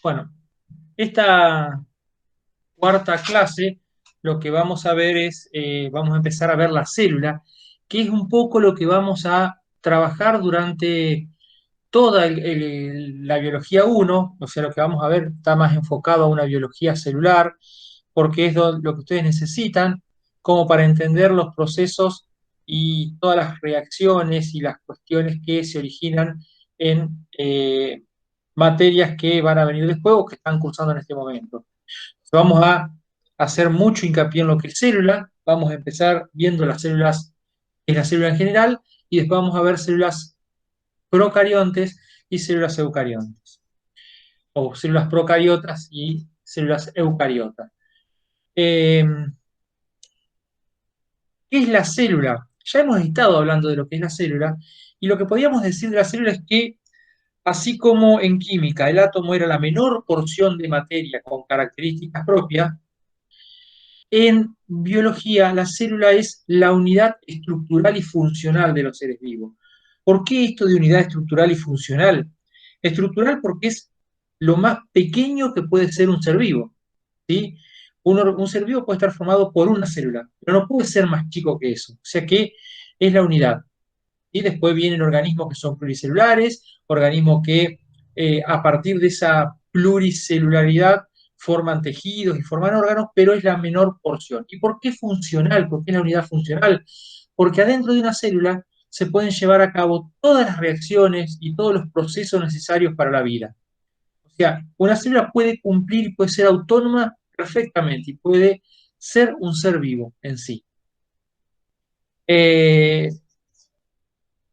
Bueno, esta cuarta clase lo que vamos a ver es, vamos a empezar a ver la célula, que es un poco lo que vamos a trabajar durante toda la biología uno, o sea, lo que vamos a ver está más enfocado a una biología celular, porque es lo que ustedes necesitan como para entender los procesos y todas las reacciones y las cuestiones que se originan en materias que van a venir después o que están cursando en este momento. Vamos a hacer mucho hincapié en lo que es célula, vamos a empezar viendo las células, en la célula en general, y después vamos a ver células procariontes y células eucariontes, o células procariotas y células eucariotas. Eh, ¿Qué es la célula? Ya hemos estado hablando de lo que es la célula, y lo que podríamos decir de la célula es que, así como en química el átomo era la menor porción de materia con características propias, en biología la célula es la unidad estructural y funcional de los seres vivos. ¿Por qué esto de unidad estructural y funcional? Estructural porque es lo más pequeño que puede ser un ser vivo, ¿sí? Un ser vivo puede estar formado por una célula, pero no puede ser más chico que eso. O sea que es la unidad. Y después vienen organismos que son pluricelulares, organismos que a partir de esa pluricelularidad forman tejidos y forman órganos, pero es la menor porción. ¿Y por qué funcional? ¿Por qué es la unidad funcional? Porque adentro de una célula se pueden llevar a cabo todas las reacciones y todos los procesos necesarios para la vida. O sea, una célula puede cumplir y puede ser autónoma perfectamente y puede ser un ser vivo en sí. Eh,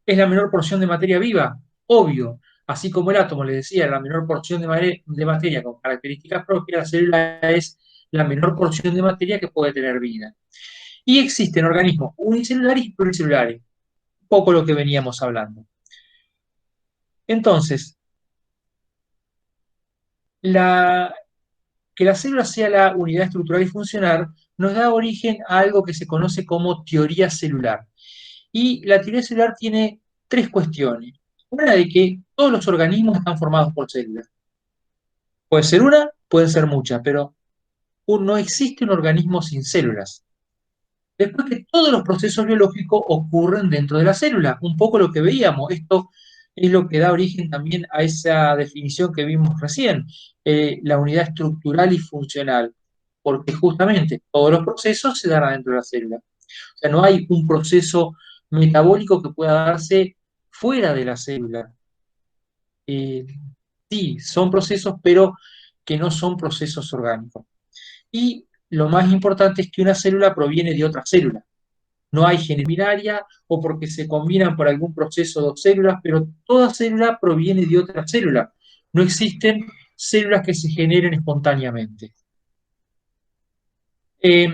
¿Es la menor porción de materia viva? Obvio. Así como el átomo, les decía, la menor porción de materia con características propias, la célula es la menor porción de materia que puede tener vida. Y existen organismos unicelulares y pluricelulares, un poco lo que veníamos hablando. Entonces, la, que la célula sea la unidad estructural y funcional nos da origen a algo que se conoce como teoría celular. Y la teoría celular tiene tres cuestiones. Una de que todos los organismos están formados por células. Puede ser una, pueden ser muchas, pero no existe un organismo sin células. Después que todos los procesos biológicos ocurren dentro de la célula, un poco lo que veíamos. Esto es lo que da origen también a esa definición que vimos recién, la unidad estructural y funcional, porque justamente todos los procesos se dan dentro de la célula. O sea, no hay un proceso metabólico que pueda darse fuera de la célula. Eh, sí, son procesos, pero que no son procesos orgánicos. Y lo más importante es que una célula proviene de otra célula. No hay genes binaria o porque se combinan por algún proceso dos células, pero toda célula proviene de otra célula. No existen células que se generen espontáneamente. Eh,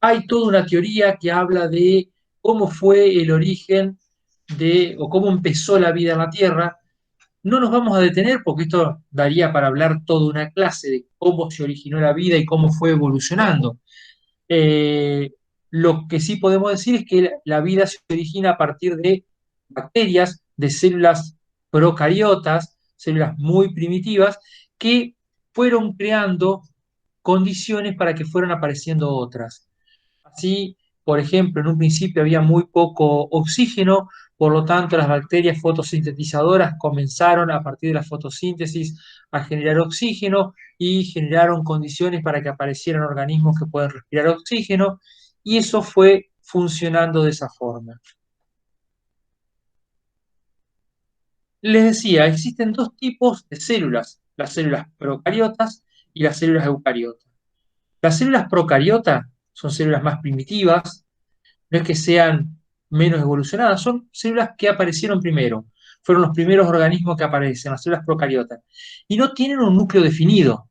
Hay toda una teoría que habla de cómo fue el origen de, o cómo empezó la vida en la Tierra. No nos vamos a detener porque esto daría para hablar toda una clase de cómo se originó la vida y cómo fue evolucionando. Eh, lo que sí podemos decir es que la vida se origina a partir de bacterias, de células procariotas, células muy primitivas, que fueron creando condiciones para que fueran apareciendo otras. Así, por ejemplo, en un principio había muy poco oxígeno, por lo tanto las bacterias fotosintetizadoras comenzaron a partir de la fotosíntesis a generar oxígeno y generaron condiciones para que aparecieran organismos que pueden respirar oxígeno y eso fue funcionando de esa forma. Les decía, existen dos tipos de células, las células procariotas y las células eucariotas. Las células procariotas son células más primitivas, no es que sean menos evolucionadas, son células que aparecieron primero, fueron los primeros organismos que aparecen, las células procariotas, y no tienen un núcleo definido.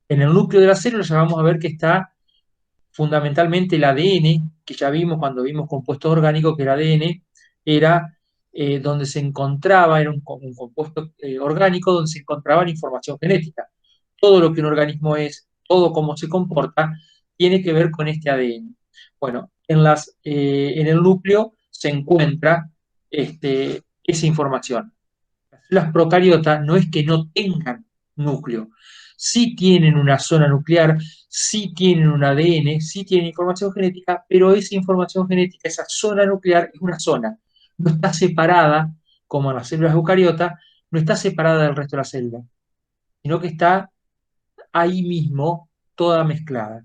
En el núcleo de la célula ya vamos a ver que está fundamentalmente el ADN, que ya vimos cuando vimos compuestos orgánicos, que el ADN era donde se encontraba, era un compuesto orgánico donde se encontraba la información genética. Todo lo que un organismo es, todo cómo se comporta, tiene que ver con este ADN. Bueno, en el núcleo se encuentra esa información. células procariotas no es que no tengan núcleo, sí tienen una zona nuclear, sí tienen un ADN, sí tienen información genética, pero esa información genética, esa zona nuclear es una zona, no está separada, como en las células eucariotas, no está separada del resto de la célula, sino que está ahí mismo, toda mezclada.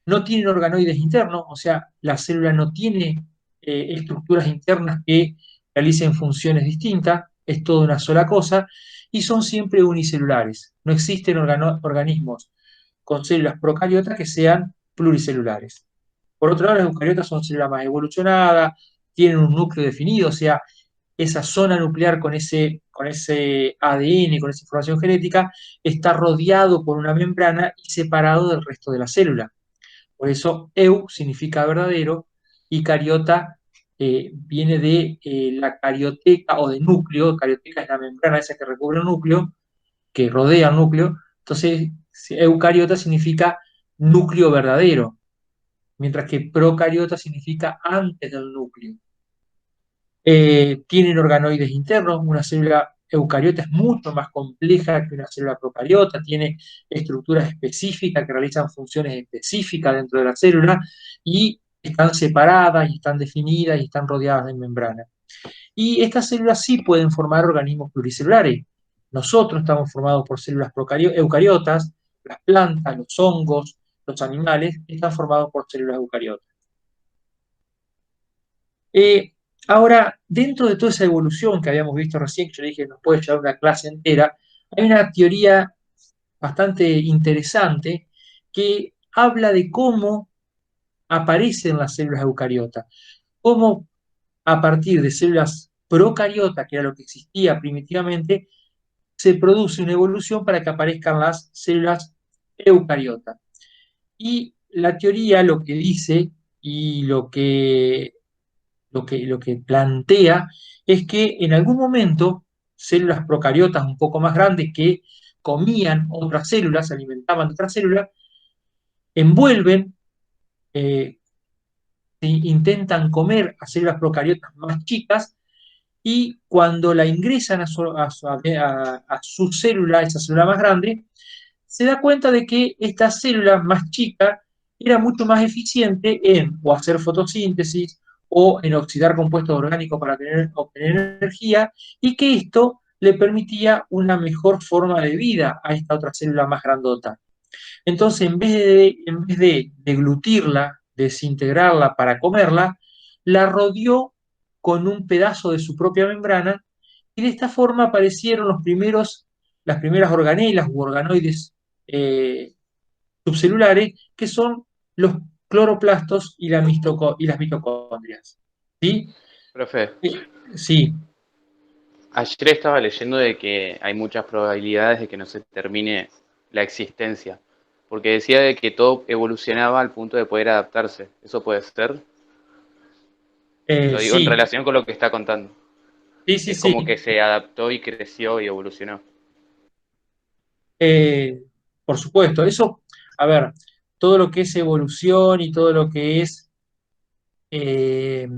No tienen organoides internos, o sea, la célula no tiene estructuras internas que realicen funciones distintas, es toda una sola cosa, y son siempre unicelulares. No existen organismos con células procariotas que sean pluricelulares. Por otro lado, las eucariotas son células más evolucionadas, tienen un núcleo definido, o sea, esa zona nuclear con ese ADN, con esa información genética, está rodeado por una membrana y separado del resto de la célula. Por eso eu significa verdadero y cariota viene de la carioteca o de núcleo. Carioteca es la membrana esa que recubre el núcleo, que rodea el núcleo. Entonces, eucariota significa núcleo verdadero, mientras que procariota significa antes del núcleo. Tienen organoides internos, una célula eucariota es mucho más compleja que una célula procariota, tiene estructuras específicas que realizan funciones específicas dentro de la célula y están separadas y están definidas y están rodeadas de membrana. Y estas células sí pueden formar organismos pluricelulares. Nosotros estamos formados por células eucariotas, las plantas, los hongos, los animales están formados por células eucariotas. Eh, Ahora, dentro de toda esa evolución que habíamos visto recién, que yo le dije que nos puede llevar una clase entera, hay una teoría bastante interesante que habla de cómo aparecen las células eucariotas, cómo a partir de células procariotas, que era lo que existía primitivamente, se produce una evolución para que aparezcan las células eucariotas. Y la teoría lo que dice y lo que plantea es que en algún momento células procariotas un poco más grandes que comían otras células, se alimentaban de otras células, envuelven, eh, intentan comer a células procariotas más chicas y cuando la ingresan a su célula, esa célula más grande, se da cuenta de que esta célula más chica era mucho más eficiente en o hacer fotosíntesis o en oxidar compuestos orgánicos para obtener energía y que esto le permitía una mejor forma de vida a esta otra célula más grandota. Entonces, en vez de deglutirla, desintegrarla para comerla, la rodeó con un pedazo de su propia membrana y de esta forma aparecieron las primeras organelas u organoides eh, subcelulares, que son los cloroplastos y las mitocondrias. ¿Sí? Profe, Sí, ayer estaba leyendo de que hay muchas probabilidades de que no se termine la existencia, porque decía de que todo evolucionaba al punto de poder adaptarse. ¿Eso puede ser? Lo digo en sí, relación con lo que está contando. sí, sí, Es como sí. que se adaptó y creció y evolucionó. Eh, por supuesto, eso, a ver, todo lo que es evolución y todo lo que es eh,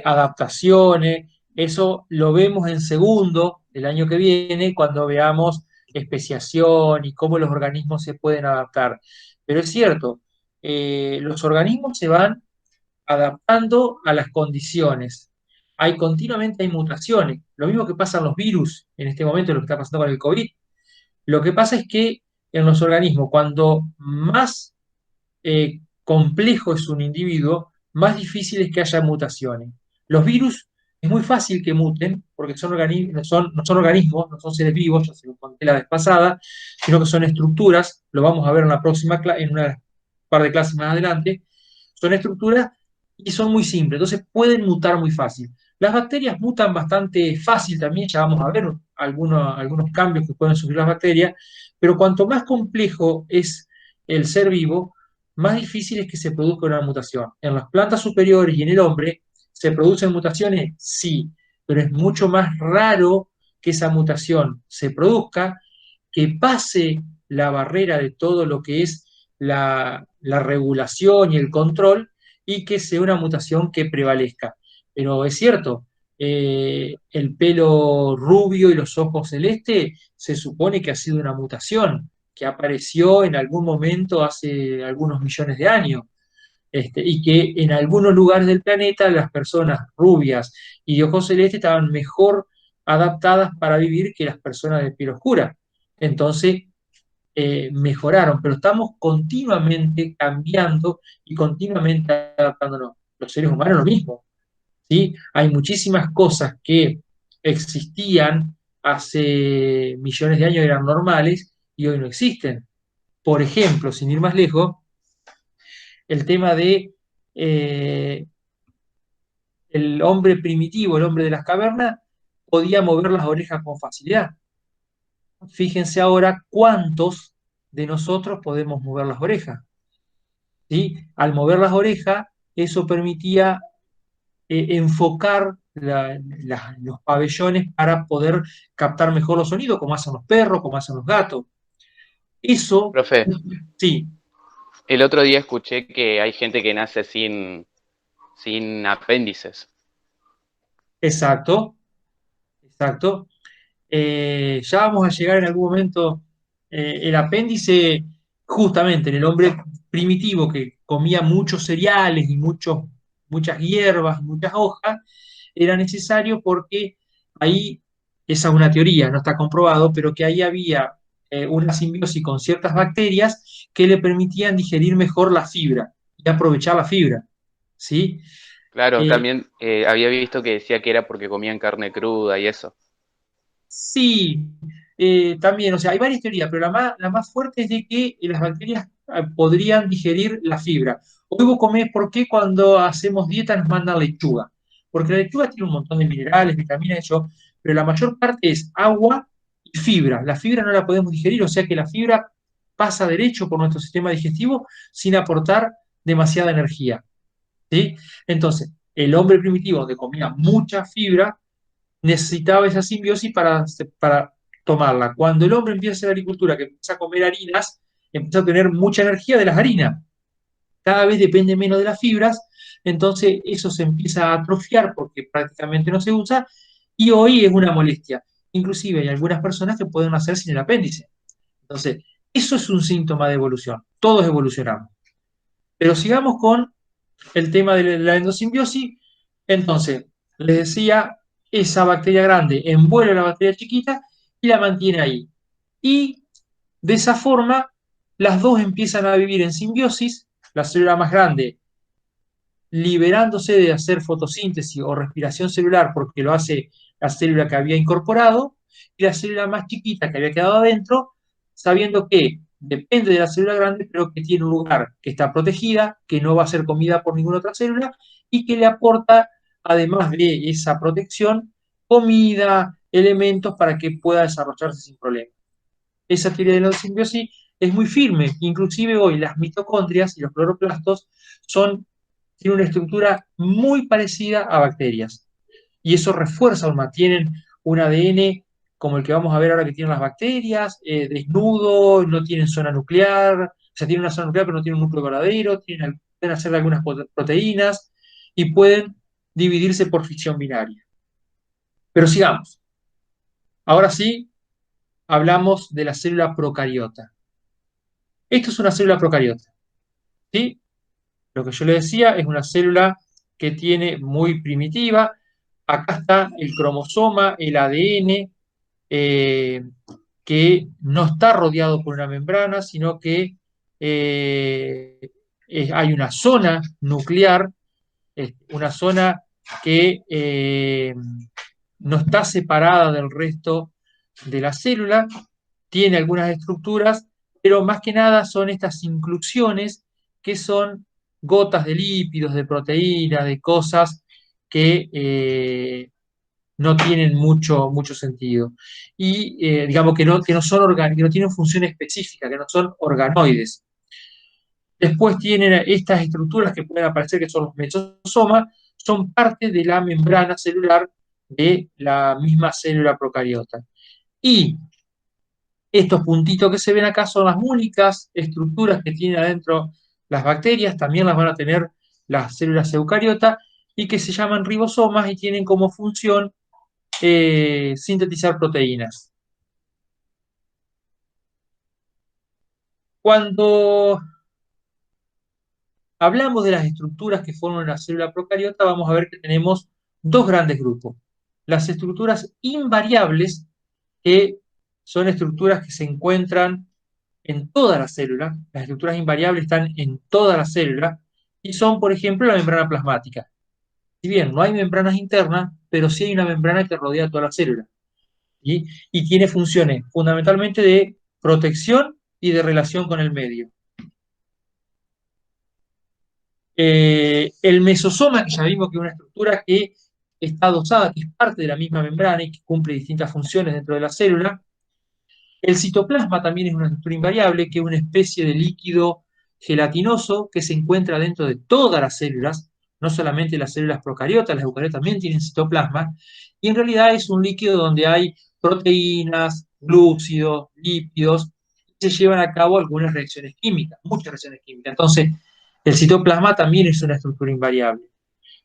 adaptaciones, eso lo vemos en segundo el año que viene cuando veamos especiación y cómo los organismos se pueden adaptar. Pero es cierto, los organismos se van adaptando a las condiciones. Continuamente hay mutaciones. Lo mismo que pasa en los virus en este momento, lo que está pasando con el COVID. Lo que pasa es que en los organismos, cuando más complejo es un individuo, más difícil es que haya mutaciones. Los virus es muy fácil que muten, porque no son organismos, no son seres vivos, ya se lo conté la vez pasada, sino que son estructuras, lo vamos a ver en la próxima en una par de clases más adelante, son estructuras y son muy simples, entonces pueden mutar muy fácil. Las bacterias mutan bastante fácil también, ya vamos a ver algunos cambios que pueden sufrir las bacterias, pero cuanto más complejo es el ser vivo, más difícil es que se produzca una mutación. En las plantas superiores y en el hombre, ¿se producen mutaciones? Sí, pero es mucho más raro que esa mutación se produzca, que pase la barrera de todo lo que es la regulación y el control y que sea una mutación que prevalezca. Pero es cierto, el pelo rubio y los ojos celestes, se supone que ha sido una mutación que apareció en algún momento hace algunos millones de años. Y que en algunos lugares del planeta las personas rubias y de ojos celestes estaban mejor adaptadas para vivir que las personas de piel oscura. Entonces, mejoraron, pero estamos continuamente cambiando y continuamente adaptándonos. Los seres humanos lo mismo, ¿sí? Hay muchísimas cosas que existían hace millones de años, eran normales y hoy no existen. Por ejemplo, sin ir más lejos, el tema de eh, el hombre primitivo, el hombre de las cavernas, podía mover las orejas con facilidad. Fíjense ahora cuántos de nosotros podemos mover las orejas, ¿sí? Al mover las orejas, eso permitía enfocar los pabellones para poder captar mejor los sonidos, como hacen los perros, como hacen los gatos. Eso, Profe, sí, el otro día escuché que hay gente que nace sin apéndices. exacto, exacto. Ya vamos a llegar en algún momento, el apéndice, justamente en el hombre primitivo que comía muchos cereales y muchas hierbas, muchas hojas, era necesario porque ahí, esa es una teoría, no está comprobado, pero que ahí había una simbiosis con ciertas bacterias que le permitían digerir mejor la fibra y aprovechar la fibra, ¿sí? Claro, Eh, también había visto que decía que era porque comían carne cruda y eso. Sí, también, o sea, hay varias teorías, pero la más fuerte es de que las bacterias podrían digerir la fibra. Hoy vos comés, ¿por qué cuando hacemos dieta nos mandan lechuga? Porque la lechuga tiene un montón de minerales, vitaminas, eso, pero la mayor parte es agua y fibra. La fibra no la podemos digerir, o sea que la fibra pasa derecho por nuestro sistema digestivo sin aportar demasiada energía, ¿sí? Entonces, el hombre primitivo que comía mucha fibra necesitaba esa simbiosis para tomarla. Cuando el hombre empieza a hacer agricultura, que empieza a comer harinas, empieza a tener mucha energía de las harinas. Cada vez depende menos de las fibras, entonces eso se empieza a atrofiar porque prácticamente no se usa y hoy es una molestia. Inclusive hay algunas personas que pueden nacer sin el apéndice. Entonces, eso es un síntoma de evolución. Todos evolucionamos. Pero sigamos con el tema de la endosimbiosis. Entonces, les decía, esa bacteria grande envuelve a la bacteria chiquita y la mantiene ahí. Y de esa forma, las dos empiezan a vivir en simbiosis, la célula más grande liberándose de hacer fotosíntesis o respiración celular porque lo hace la célula que había incorporado, y la célula más chiquita que había quedado adentro, sabiendo que depende de la célula grande, pero que tiene un lugar que está protegida, que no va a ser comida por ninguna otra célula, y que le aporta, además de esa protección, comida, elementos para que pueda desarrollarse sin problema. Esa teoría de la simbiosis es muy firme, inclusive hoy las mitocondrias y los cloroplastos tienen una estructura muy parecida a bacterias. Y eso refuerza aún más. Tienen un ADN como el que vamos a ver ahora que tienen las bacterias, desnudo, no tienen zona nuclear, o sea, tienen una zona nuclear pero no tienen un núcleo verdadero, pueden hacer algunas proteínas y pueden dividirse por fisión binaria. Pero sigamos. Ahora sí, hablamos de la célula procariota. Esto es una célula procariota, ¿sí? Lo que yo le decía es una célula que tiene muy primitiva. Acá está el cromosoma, el ADN, eh, que no está rodeado por una membrana, sino que eh, hay una zona nuclear, una zona que no está separada del resto de la célula, tiene algunas estructuras, pero más que nada son estas inclusiones que son gotas de lípidos, de proteínas, de cosas que no tienen mucho sentido. Y digamos que no son que no tienen función específica, que no son organoides. Después tienen estas estructuras que pueden aparecer, que son los mesosomas, son parte de la membrana celular de la misma célula procariota. Y estos puntitos que se ven acá son las únicas estructuras que tienen adentro las bacterias, también las van a tener las células eucariotas, y que se llaman ribosomas y tienen como función sintetizar proteínas. Cuando hablamos de las estructuras que forman la célula procariota, vamos a ver que tenemos dos grandes grupos. Las estructuras invariables, que son estructuras que se encuentran en toda la célula. Las estructuras invariables están en toda la célula y son, por ejemplo, la membrana plasmática. Si bien no hay membranas internas, pero sí hay una membrana que rodea toda la célula. ¿Sí? Y tiene funciones fundamentalmente de protección y de relación con el medio. El mesosoma, que ya vimos que es una estructura que está adosada, que es parte de la misma membrana y que cumple distintas funciones dentro de la célula. El citoplasma también es una estructura invariable, que es una especie de líquido gelatinoso que se encuentra dentro de todas las células, no solamente las células procariotas, las eucariotas también tienen citoplasma, y en realidad es un líquido donde hay proteínas, glúcidos, lípidos, y se llevan a cabo algunas reacciones químicas, muchas reacciones químicas. Entonces, el citoplasma también es una estructura invariable.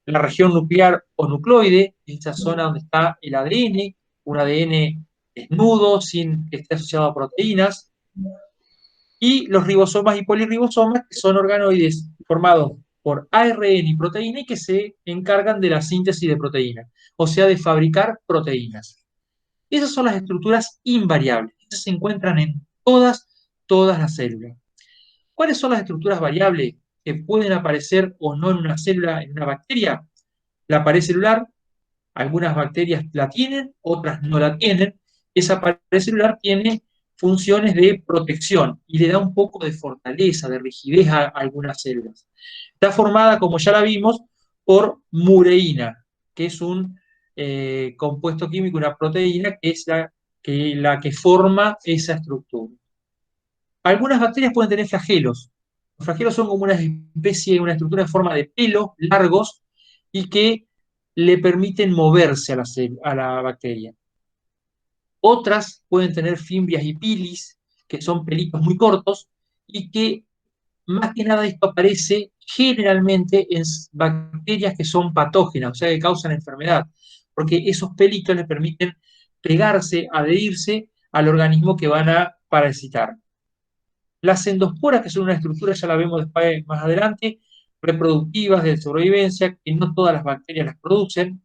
La región nuclear o nucleoide, esa zona donde está el ADN, un ADN desnudo, sin que esté asociado a proteínas, y los ribosomas y polirribosomas, que son organoides formados por ARN y proteína y que se encargan de la síntesis de proteínas, o sea, de fabricar proteínas. Esas son las estructuras invariables. Esas se encuentran en todas las células. ¿Cuáles son las estructuras variables que pueden aparecer o no en una célula, en una bacteria? La pared celular, algunas bacterias la tienen, otras no la tienen. Esa pared celular tiene funciones de protección y le da un poco de fortaleza, de rigidez a algunas células. Está formada, como ya la vimos, por mureína, que es un compuesto químico, una proteína, que es la que forma esa estructura. Algunas bacterias pueden tener flagelos. Los flagelos son como una especie, una estructura en forma de pelo, largos, y que le permiten moverse a la bacteria. Otras pueden tener fimbrias y pilis, que son pelitos muy cortos, y que más que nada esto aparece generalmente en bacterias que son patógenas, o sea, que causan enfermedad, porque esos pelitos les permiten pegarse, adherirse al organismo que van a parasitar. Las endosporas, que son una estructura, ya la vemos después, más adelante, reproductivas de sobrevivencia, que no todas las bacterias las producen.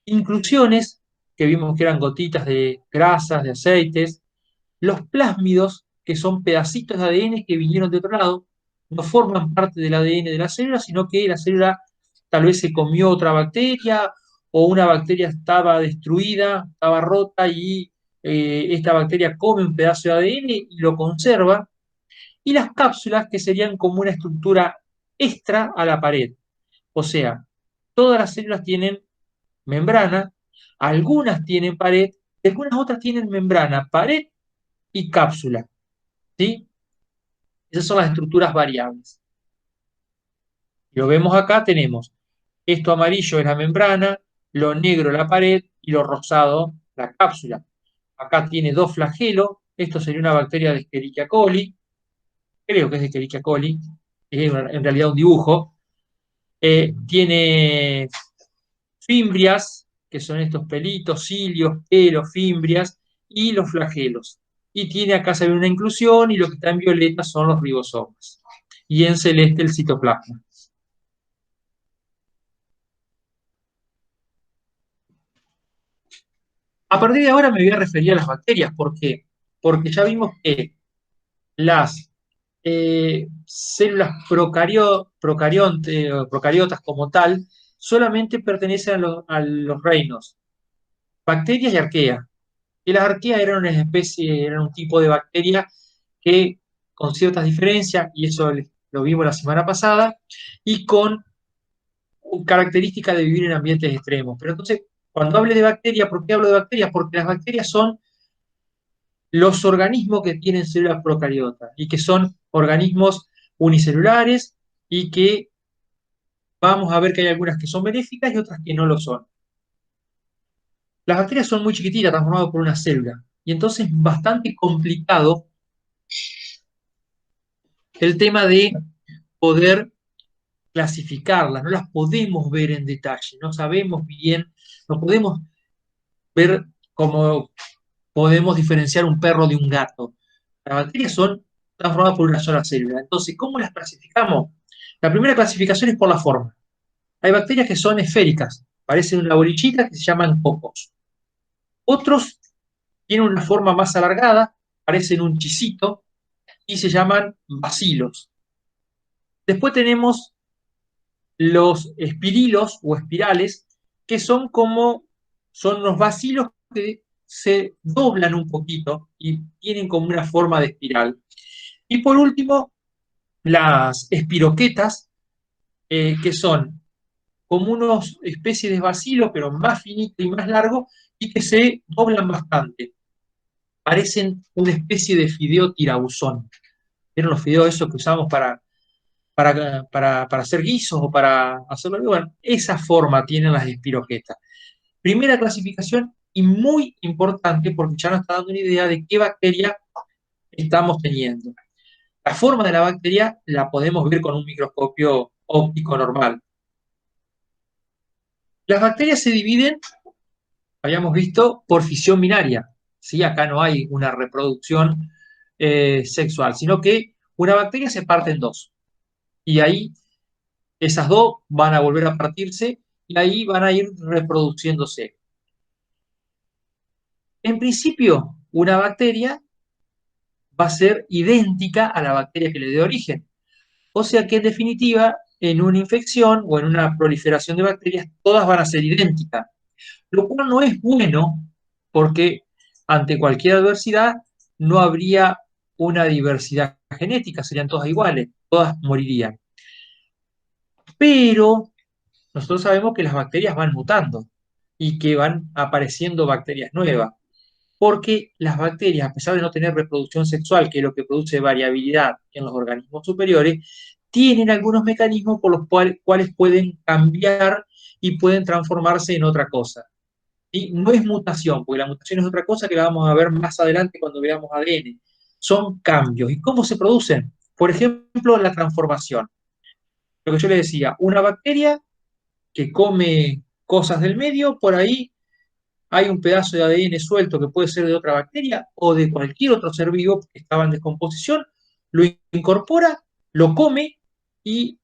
Inclusiones, que vimos que eran gotitas de grasas, de aceites. Los plásmidos, que son pedacitos de ADN que vinieron de otro lado, no forman parte del ADN de la célula, sino que la célula tal vez se comió otra bacteria o una bacteria estaba destruida, estaba rota y esta bacteria come un pedazo de ADN y lo conserva. Y las cápsulas, que serían como una estructura extra a la pared. O sea, todas las células tienen membrana, algunas tienen pared, y algunas otras tienen membrana, pared y cápsula. ¿Sí? Esas son las estructuras variables. Lo vemos acá, tenemos esto amarillo es la membrana, lo negro la pared y lo rosado la cápsula. Acá tiene dos flagelos, esto sería una bacteria de Escherichia coli, creo que es de Escherichia coli, es en realidad un dibujo. Tiene fimbrias, que son estos pelitos, cilios, pelos, fimbrias, y los flagelos. Y tiene acá se ve una inclusión, y lo que está en violeta son los ribosomas. Y en celeste el citoplasma. A partir de ahora me voy a referir a las bacterias. ¿Por qué? Porque ya vimos que las células procariotas como tal solamente pertenecen a los reinos bacterias y arqueas. Y las arqueas eran una especie, eran un tipo de bacteria que con ciertas diferencias, y eso lo vimos la semana pasada, y con características de vivir en ambientes extremos. Pero entonces, cuando hable de bacterias, ¿por qué hablo de bacterias? Porque las bacterias son los organismos que tienen células procariotas y que son organismos unicelulares y que vamos a ver que hay algunas que son benéficas y otras que no lo son. Las bacterias son muy chiquititas, están formadas por una célula, y entonces es bastante complicado el tema de poder clasificarlas, no las podemos ver en detalle, no sabemos bien, no podemos ver cómo podemos diferenciar un perro de un gato. Las bacterias están formadas por una sola célula. Entonces, ¿cómo las clasificamos? La primera clasificación es por la forma. Hay bacterias que son esféricas, parecen una bolichita, que se llaman cocos. Otros tienen una forma más alargada, parecen un chisito, y se llaman bacilos. Después tenemos los espirilos o espirales, que son unos bacilos que se doblan un poquito y tienen como una forma de espiral. Y por último, las espiroquetas, que son como unos especies de bacilo, pero más finito y más largo, y que se doblan bastante. Parecen una especie de fideo tirabuzón. ¿Vieron los fideos esos que usamos para hacer guisos o para hacerlo? Bueno, esa forma tienen las espiroquetas. Primera clasificación y muy importante porque ya nos está dando una idea de qué bacteria estamos teniendo. La forma de la bacteria la podemos ver con un microscopio óptico normal. Las bacterias se dividen, habíamos visto, por fisión binaria. ¿Sí? Acá no hay una reproducción sexual, sino que una bacteria se parte en dos. Y ahí esas dos van a volver a partirse y ahí van a ir reproduciéndose. En principio, una bacteria va a ser idéntica a la bacteria que le dé origen. O sea que en definitiva, en una infección o en una proliferación de bacterias, todas van a ser idénticas. Lo cual no es bueno porque ante cualquier adversidad no habría una diversidad genética, serían todas iguales, todas morirían. Pero nosotros sabemos que las bacterias van mutando y que van apareciendo bacterias nuevas, porque las bacterias, a pesar de no tener reproducción sexual, que es lo que produce variabilidad en los organismos superiores, tienen algunos mecanismos por los cuales pueden cambiar y pueden transformarse en otra cosa. Y no es mutación, porque la mutación es otra cosa que la vamos a ver más adelante cuando veamos ADN. Son cambios. ¿Y cómo se producen? Por ejemplo, la transformación. Lo que yo le decía, una bacteria que come cosas del medio, por ahí hay un pedazo de ADN suelto que puede ser de otra bacteria o de cualquier otro ser vivo que estaba en descomposición, lo incorpora, lo come y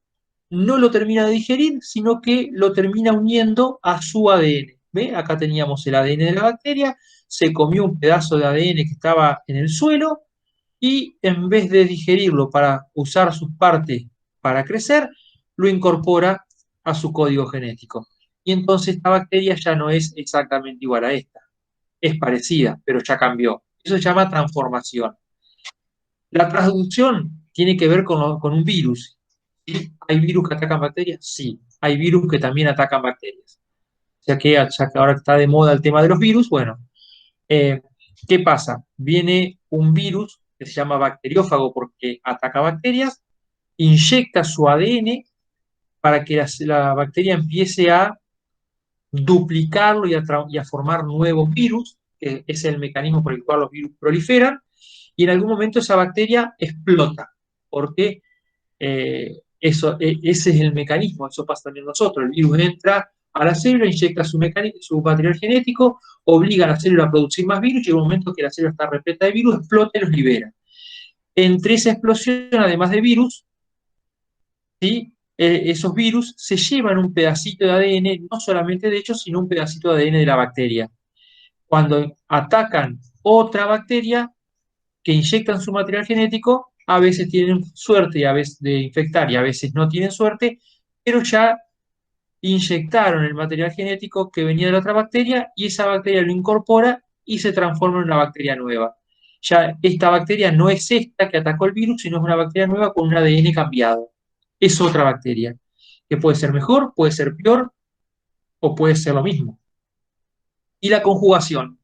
no lo termina de digerir, sino que lo termina uniendo a su ADN. ¿Ve? Acá teníamos el ADN de la bacteria, se comió un pedazo de ADN que estaba en el suelo y en vez de digerirlo para usar sus partes para crecer, lo incorpora a su código genético. Y entonces esta bacteria ya no es exactamente igual a esta. Es parecida, pero ya cambió. Eso se llama transformación. La transducción tiene que ver con un virus. ¿Sí? ¿Hay virus que atacan bacterias? Sí. Hay virus que también atacan bacterias. Ya que ahora está de moda el tema de los virus, bueno, eh, ¿qué pasa? Viene un virus que se llama bacteriófago porque ataca bacterias, inyecta su ADN para que la bacteria empiece a duplicarlo y a formar nuevos virus, que es el mecanismo por el cual los virus proliferan, y en algún momento esa bacteria explota, porque ese es el mecanismo, eso pasa también nosotros, el virus entra a la célula, inyecta su material genético, obliga a la célula a producir más virus, y en un momento que la célula está repleta de virus, explota y los libera. Entre esa explosión, además de virus, ¿sí? Esos virus se llevan un pedacito de ADN, no solamente de ellos, sino un pedacito de ADN de la bacteria. Cuando atacan otra bacteria que inyectan su material genético, a veces tienen suerte a veces de infectar y a veces no tienen suerte, pero ya inyectaron el material genético que venía de la otra bacteria y esa bacteria lo incorpora y se transforma en una bacteria nueva. Ya esta bacteria no es esta que atacó el virus, sino es una bacteria nueva con un ADN cambiado. Es otra bacteria, que puede ser mejor, puede ser peor o puede ser lo mismo. Y la conjugación.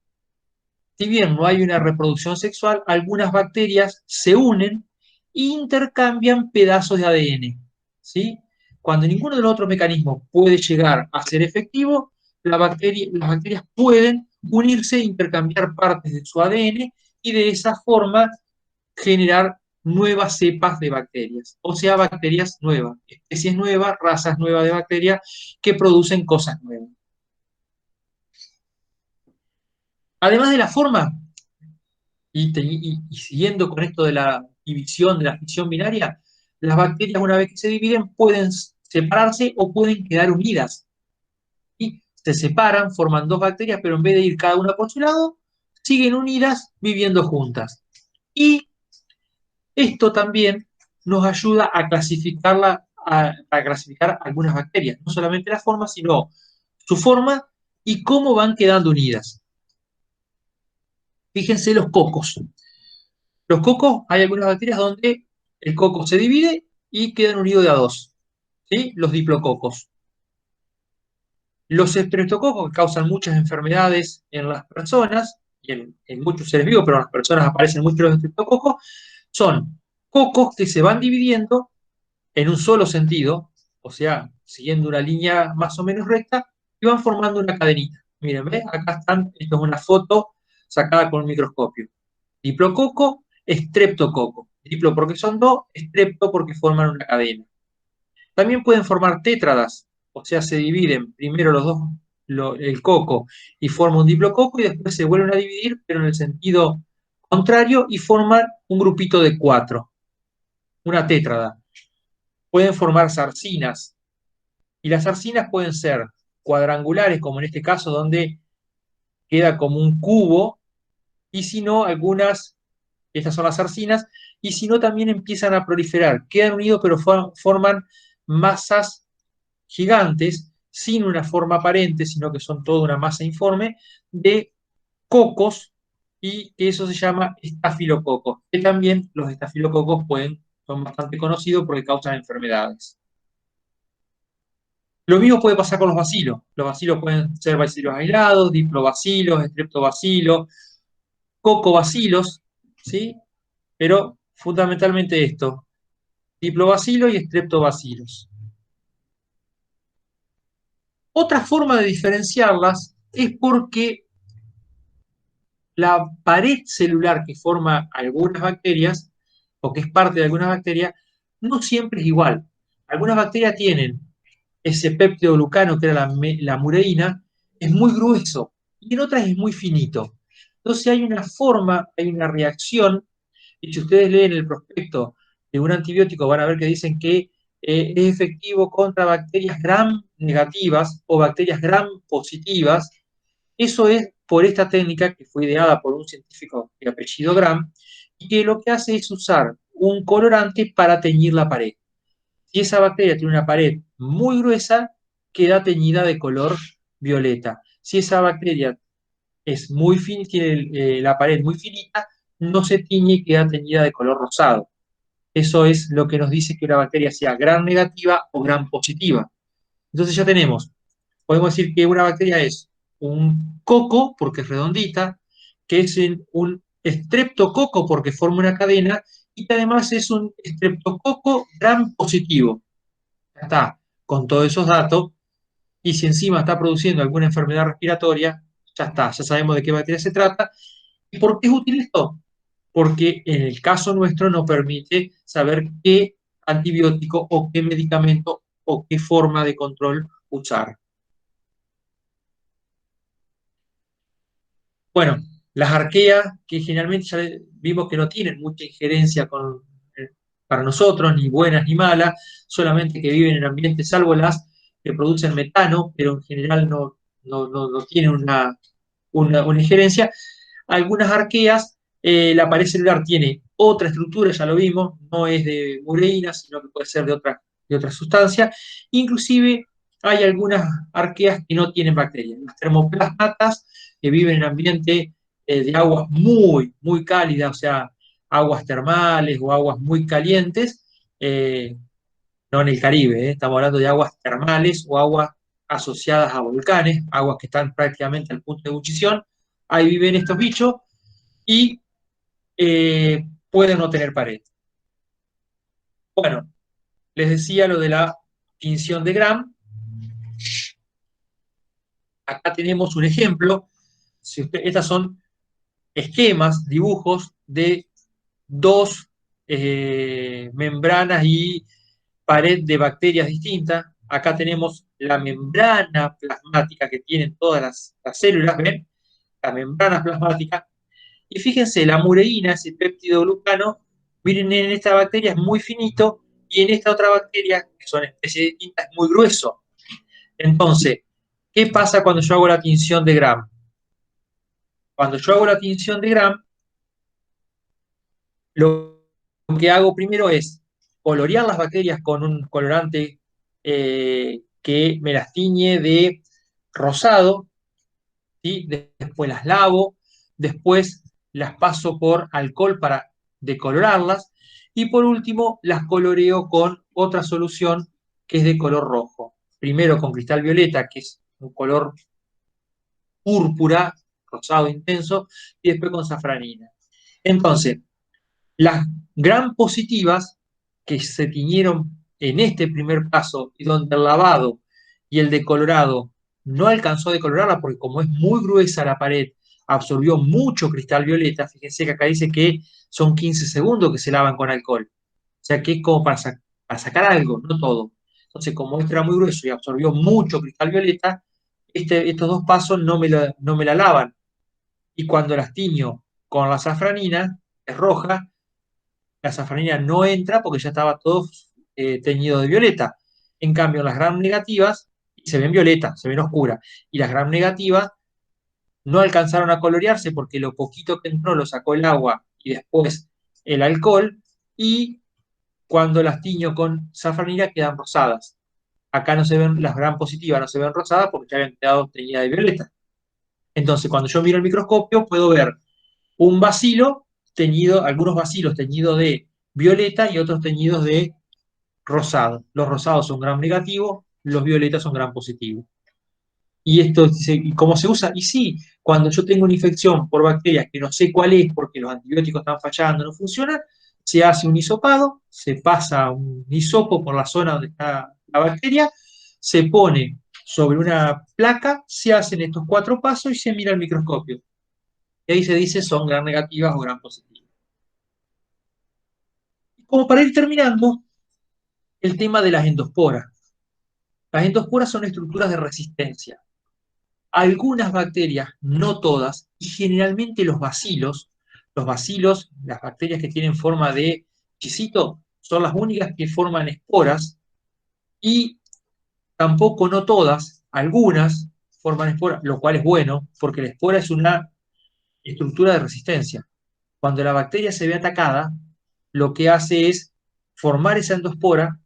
Si bien no hay una reproducción sexual, algunas bacterias se unen e intercambian pedazos de ADN. ¿Sí? Cuando ninguno de los otros mecanismos puede llegar a ser efectivo, las bacterias pueden unirse e intercambiar partes de su ADN y de esa forma generar nuevas cepas de bacterias, o sea, bacterias nuevas, especies nuevas, razas nuevas de bacterias que producen cosas nuevas. Además de la forma, y siguiendo con esto de la división, de la fisión binaria, las bacterias una vez que se dividen pueden separarse o pueden quedar unidas. Y se separan, forman dos bacterias, pero en vez de ir cada una por su lado, siguen unidas viviendo juntas. Y esto también nos ayuda a clasificar algunas bacterias, no solamente la forma, sino su forma y cómo van quedando unidas. Fíjense los cocos. Los cocos, hay algunas bacterias donde el coco se divide y quedan unidos de a dos, ¿sí? Los diplococos. Los estreptococos que causan muchas enfermedades en las personas y en muchos seres vivos, pero en las personas aparecen muchos los estreptococos, son cocos que se van dividiendo en un solo sentido, o sea, siguiendo una línea más o menos recta, y van formando una cadenita. Miren, ¿ves? Acá están, esto es una foto sacada con un microscopio. Diplococo, estreptococo. Diplo porque son dos, estrepto porque forman una cadena. También pueden formar tétradas, o sea, se dividen primero los dos, el coco, y forman un diplococo, y después se vuelven a dividir, pero en el sentido contrario, y forman un grupito de cuatro, una tétrada. Pueden formar zarcinas, y las zarcinas pueden ser cuadrangulares, como en este caso, donde queda como un cubo, y si no, algunas, estas son las zarcinas, y si no, también empiezan a proliferar, quedan unidos, pero forman masas gigantes, sin una forma aparente, sino que son toda una masa informe, de cocos, y eso se llama estafilococos, que también los estafilococos son bastante conocidos porque causan enfermedades. Lo mismo puede pasar con los bacilos. Los bacilos pueden ser bacilos aislados, diplobacilos, estreptobacilos, cocobacilos, ¿sí? Pero fundamentalmente esto, diplobacilos y estreptobacilos. Otra forma de diferenciarlas es porque la pared celular que forma algunas bacterias, o que es parte de algunas bacterias, no siempre es igual. Algunas bacterias tienen ese péptido glucano, que era la mureína, es muy grueso, y en otras es muy finito. Entonces hay una forma, hay una reacción, y si ustedes leen el prospecto de un antibiótico, van a ver que dicen que es efectivo contra bacterias gram negativas o bacterias gram positivas. Eso es por esta técnica que fue ideada por un científico de apellido Gram, y que lo que hace es usar un colorante para teñir la pared. Si esa bacteria tiene una pared muy gruesa, queda teñida de color violeta. Si esa bacteria es muy fin, tiene la pared muy finita, no se tiñe y queda teñida de color rosado. Eso es lo que nos dice que una bacteria sea gram negativa o gram positiva. Entonces ya podemos decir que una bacteria es un coco, porque es redondita, que es un estreptococo, porque forma una cadena, y que además es un estreptococo gram positivo. Ya está, con todos esos datos, y si encima está produciendo alguna enfermedad respiratoria, ya está, ya sabemos de qué bacteria se trata. ¿Y por qué es útil esto? Porque en el caso nuestro nos permite saber qué antibiótico o qué medicamento o qué forma de control usar. Bueno, las arqueas, que generalmente ya vimos que no tienen mucha injerencia para nosotros, ni buenas ni malas, solamente que viven en ambientes, salvo las que producen metano, pero en general no tienen una injerencia. Algunas arqueas, la pared celular tiene otra estructura, ya lo vimos, no es de mureína, sino que puede ser de otra sustancia. Inclusive hay algunas arqueas que no tienen bacterias. Las termoplasmatas, que viven en ambiente de aguas muy, muy cálidas, o sea, aguas termales o aguas muy calientes, no en el Caribe, estamos hablando de aguas termales o aguas asociadas a volcanes, aguas que están prácticamente al punto de ebullición. Ahí viven estos bichos y pueden no tener pared. Bueno, les decía lo de la tinción de Gram. Acá tenemos un ejemplo. Estas son esquemas, dibujos de dos membranas y pared de bacterias distintas. Acá tenemos la membrana plasmática que tienen todas las células, ¿ven? La membrana plasmática. Y fíjense, la mureína, ese péptido glucano, miren, en esta bacteria es muy finito y en esta otra bacteria, que son especies distintas, es muy grueso. Entonces, ¿qué pasa cuando yo hago la tinción de Gram? Cuando yo hago la tinción de Gram, lo que hago primero es colorear las bacterias con un colorante que me las tiñe de rosado, ¿sí? Después las lavo, después las paso por alcohol para decolorarlas y por último las coloreo con otra solución que es de color rojo. Primero con cristal violeta, que es un color púrpura, rosado intenso, y después con safranina. Entonces, las gram positivas que se tiñeron en este primer paso y donde el lavado y el decolorado no alcanzó a decolorarla porque como es muy gruesa la pared, absorbió mucho cristal violeta. Fíjense que acá dice que son 15 segundos que se lavan con alcohol. O sea que es como para sacar algo, no todo. Entonces, como este era muy grueso y absorbió mucho cristal violeta, estos dos pasos no me la lavan. Y cuando las tiño con la safranina, es roja, la safranina no entra porque ya estaba todo teñido de violeta. En cambio, las gram negativas se ven violeta, se ven oscuras. Y las gram negativas no alcanzaron a colorearse porque lo poquito que entró lo sacó el agua y después el alcohol. Y cuando las tiño con safranina quedan rosadas. Acá no se ven, las gram positivas no se ven rosadas porque ya habían quedado teñidas de violeta. Entonces, cuando yo miro el microscopio, puedo ver un bacilo teñido, algunos bacilos teñidos de violeta y otros teñidos de rosado. Los rosados son gram negativos, los violetas son gram positivos. Y esto, ¿y cómo se usa? Y sí, cuando yo tengo una infección por bacterias que no sé cuál es porque los antibióticos están fallando, no funcionan, se hace un hisopado, se pasa un hisopo por la zona donde está la bacteria, se pone sobre una placa, se hacen estos cuatro pasos y se mira al microscopio. Y ahí se dice son gram negativas o gram positivas. Y como para ir terminando, el tema de las endosporas. Las endosporas son estructuras de resistencia. Algunas bacterias, no todas, y generalmente los bacilos, las bacterias que tienen forma de chisito, son las únicas que forman esporas, y tampoco no todas, algunas forman esporas, lo cual es bueno, porque la espora es una estructura de resistencia. Cuando la bacteria se ve atacada, lo que hace es formar esa endospora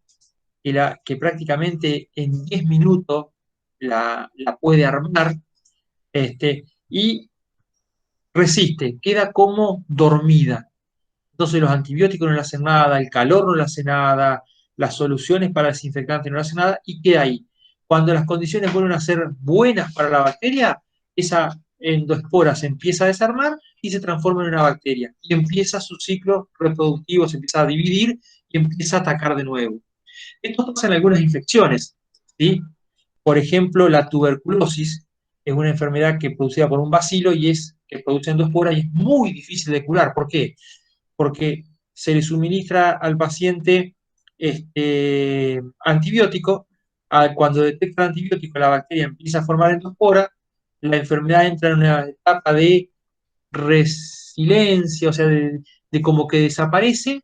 que prácticamente en 10 minutos la puede armar y resiste, queda como dormida. Entonces los antibióticos no le hacen nada, el calor no le hace nada, las soluciones para desinfectantes no le hacen nada y queda ahí. Cuando las condiciones vuelven a ser buenas para la bacteria, esa endoespora se empieza a desarmar y se transforma en una bacteria. Y empieza su ciclo reproductivo, se empieza a dividir y empieza a atacar de nuevo. Esto pasa en algunas infecciones, ¿sí? Por ejemplo, la tuberculosis es una enfermedad que es producida por un bacilo y es que produce endosporas y es muy difícil de curar. ¿Por qué? Porque se le suministra al paciente antibiótico. Cuando detecta el antibiótico, la bacteria empieza a formar endospora, la enfermedad entra en una etapa de resiliencia, o sea, de como que desaparece,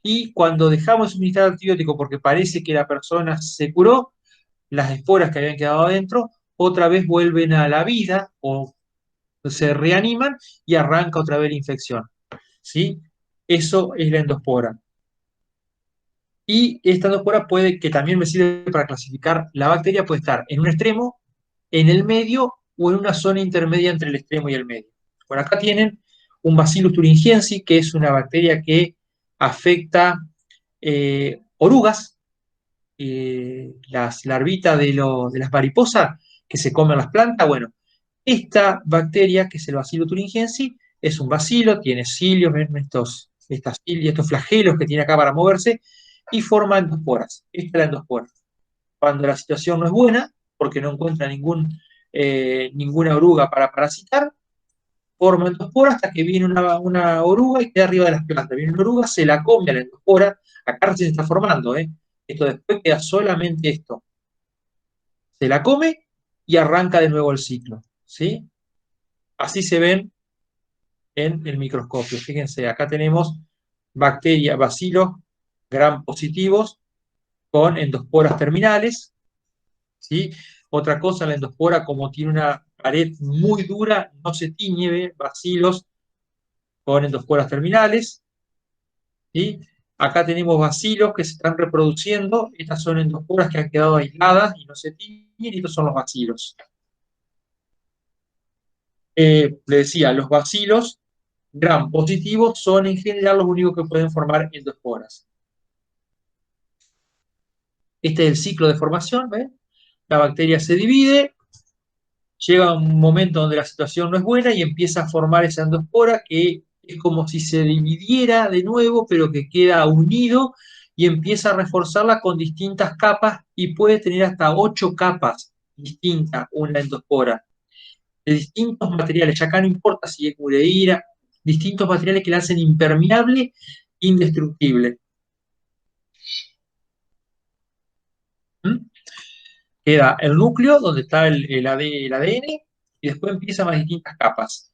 y cuando dejamos de suministrar antibiótico porque parece que la persona se curó, las esporas que habían quedado adentro otra vez vuelven a la vida o se reaniman y arranca otra vez la infección. ¿Sí? Eso es la endospora. Y esta endospora puede, que también me sirve para clasificar la bacteria, puede estar en un extremo, en el medio o en una zona intermedia entre el extremo y el medio. Por acá tienen un Bacillus thuringiensis, que es una bacteria que afecta orugas, las larvitas de las mariposas que se comen las plantas. Bueno, esta bacteria, que es el Bacillus thuringiensis, es un bacilo, tiene cilios, ven estos flagelos que tiene acá para moverse, y forma endosporas. Esta es la endospora. Cuando la situación no es buena, porque no encuentra ninguna oruga para parasitar, forma endospora hasta que viene una oruga y queda arriba de las plantas. Viene una oruga, se la come a la endospora, acá recién se está formando, ¿eh? Esto después queda solamente esto. Se la come y arranca de nuevo el ciclo, ¿sí? Así se ven en el microscopio. Fíjense, acá tenemos bacterias, bacilos gram positivos con endosporas terminales, ¿sí? Otra cosa, la endospora, como tiene una pared muy dura, no se tiñe, ¿ve? Bacilos con endosporas terminales, ¿sí? Acá tenemos bacilos que se están reproduciendo, estas son endosporas que han quedado aisladas y no se tiñen, y estos son los bacilos. Le decía, los bacilos gram positivos son en general los únicos que pueden formar endosporas. Este es el ciclo de formación, ¿ven? La bacteria se divide, llega un momento donde la situación no es buena y empieza a formar esa endospora que es como si se dividiera de nuevo, pero que queda unido y empieza a reforzarla con distintas capas y puede tener hasta 8 capas distintas una endospora, de distintos materiales. Ya acá no importa si es ureína, distintos materiales que la hacen impermeable, indestructible. ¿Mm? Queda el núcleo, donde está el ADN, y después empiezan las distintas capas.